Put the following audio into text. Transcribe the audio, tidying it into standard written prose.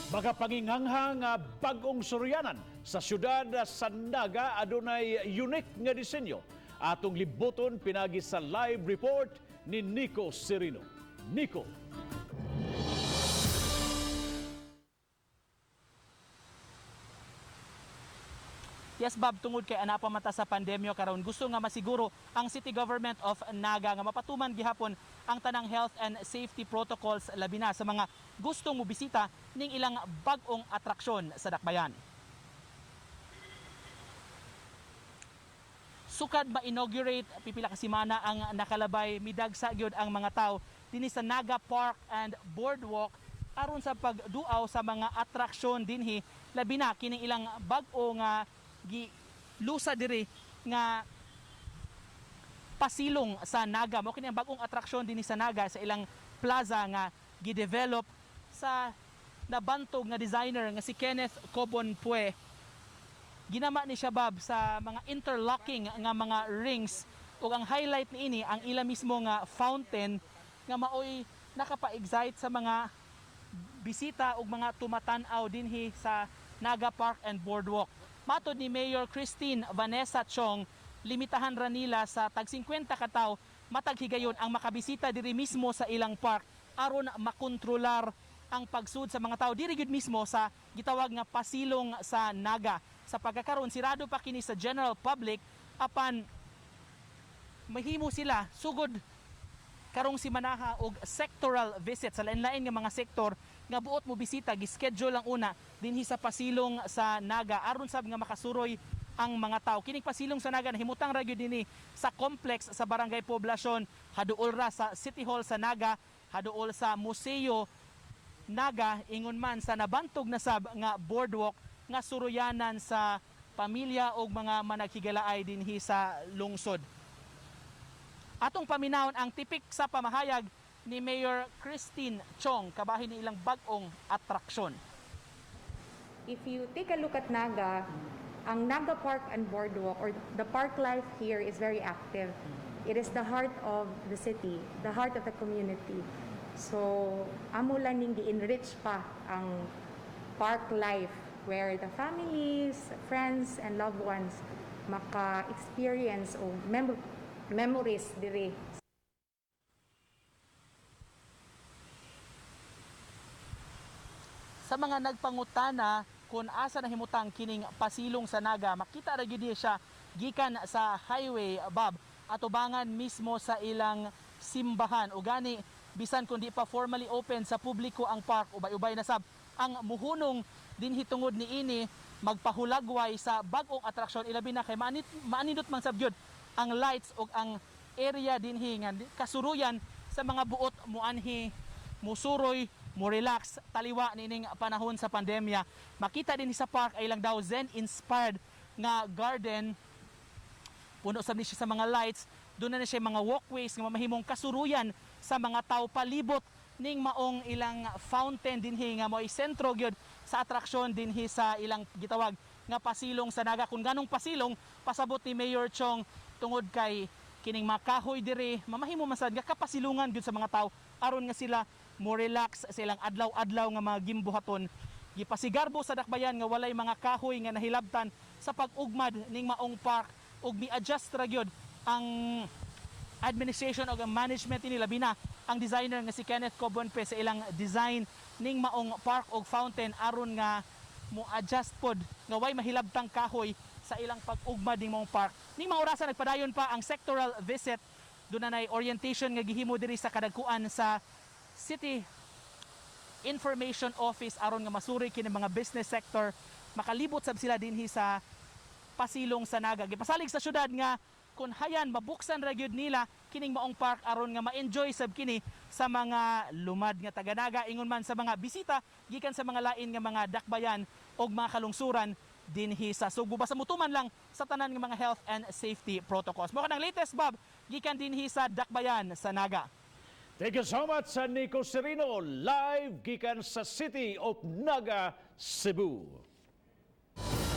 Magapanginganghang bagong suryanan sa syudad sa Naga adunay unique nga disenyo. Atong libuton pinagi sa live report ni Nico Serino. Nico. Yes, Bob, tungod kay anapa mata sa pandemya karon, gusto nga masiguro ang City Government of Naga nga mapatuman gihapon ang tanang health and safety protocols labi na sa mga gustong mobisita ning ilang bag-ong atraksyon sa Dakbayan. Sukad ma-inaugurate pipila ka semana ang nakalabay, midagsa gyud ang mga tao dinhi sa Naga Park and Boardwalk aron sa pagduaw sa mga atraksyon dinhi labi na kining ilang bag-o nga lusa diri nga pasilong sa Naga. Mo kini ang bagong atraksyon dinhi sa Naga sa ilang plaza nga gi-develop sa nabantog nga designer nga si Kenneth Cobonpue. Ginama ni siya, Bob, sa mga interlocking nga mga rings ug ang highlight niini ang ila mismo nga fountain nga maoy nakapa-excite sa mga bisita ug mga tumatan-aw dinhi sa Naga Park and Boardwalk. Matod ni Mayor Christine Vanessa Chong, limitahan ra nila sa tag 50 ka tawo matag higayon ang makabisita diri mismo sa ilang park aron makontrolar ang pagsud sa mga tao diri gid mismo sa gitawag nga pasilong sa Naga. Sa pagkakaroon sirado pa kini sa general public apan mahimo sila sugod karong simanaha og sectoral visit sa lain-lain nga mga sektor nga buot mo bisita gi-schedule lang una dinhi sa pasilong sa Naga aron sab nga makasuroy ang mga tao. Kining pasilong sa Naga nahimutang ra gyud dinhi sa complex sa Barangay Poblasyon, haduol ra sa City Hall sa Naga, haduol sa Museo Naga, ingon man sa nabantog na sab nga boardwalk nga suroyanan sa pamilya o mga managhigalaay dinhi sa lungsod. Atong paminawon ang tipik sa pamahayag ni Mayor Christine Chong kabahin ni ilang bag-ong atraksyon. If you take a look at Naga, ang Naga Park and Boardwalk or the park life here is very active. It is the heart of the city, the heart of the community. So, amo lang ning gi-enrich pa ang park life where the families, friends, and loved ones maka-experience o memories diri. Sa mga nagpangutana kung asa nahimutang kining pasilong sa Naga, makita ra gyud siya gikan sa highway, Bob, atubangan mismo sa ilang simbahan. O gani bisan kun di pa formally open sa publiko ang park, ubay-ubay na sab ang muhunong dinhi tungod niini magpahulagway sa bag-ong atraksyon ilabi na kay maanindot man sab gyud ang lights ug ang area dinhi nga kasuruyan sa mga buot muanhi musuroy mo relax taliwa nining panahon sa pandemya. Makita din sa park ay lang daw Zen inspired nga garden, puno sab ni siya sa mga lights, doon na siya mga walkways nga mamahimong kasuruyan sa mga tao palibot ning maong ilang fountain dinhi nga mo'y sentro gyud sa atraksyon dinhi sa ilang gitawag nga pasilong sa Naga. Kung ganong pasilong pasabot ni Mayor Chong tungod kay kining makahoy diri mamahimo masad nga kapasilungan gyud sa mga tao aron nga sila mo relax sa ilang adlaw-adlaw nga mga gimbuhaton. Gipasigarbo sa Dakbayan nga walay mga kahoy nga nahilabtan sa pag-ugmad ning maong park ug mi-adjust ra gyud ang administration o ang management ni labi na ang designer nga si Kenneth Cobonpue sa ilang design ning maong park o fountain aron nga mo adjust pod nga way mahilabtang kahoy sa ilang pag-ugmad ning maong park. Ning mga orasan nagpadayon pa ang sectoral visit, doon na orientation nga gihimo diri sa kadagkuan sa City Information Office aron nga masuri kini mga business sector, makalibot sab sila dinhi sa pasilong sa Naga. Gipasalig sa syudad nga kung hayan mabuksan ra gyud nila kining maong park aron nga ma-enjoy sab kini sa mga lumad nga taga-Naga, ingon man sa mga bisita gikan sa mga lain nga mga dakbayan og mga kalungsuran dinhi sa Subo. Basta mutuman lang sa tanan nga mga health and safety protocols. Mo kanang latest, Bob, gikan dinhi sa Dakbayan sa Naga. Thank you so much, Nico Serino, live gikan sa City of Naga, Cebu.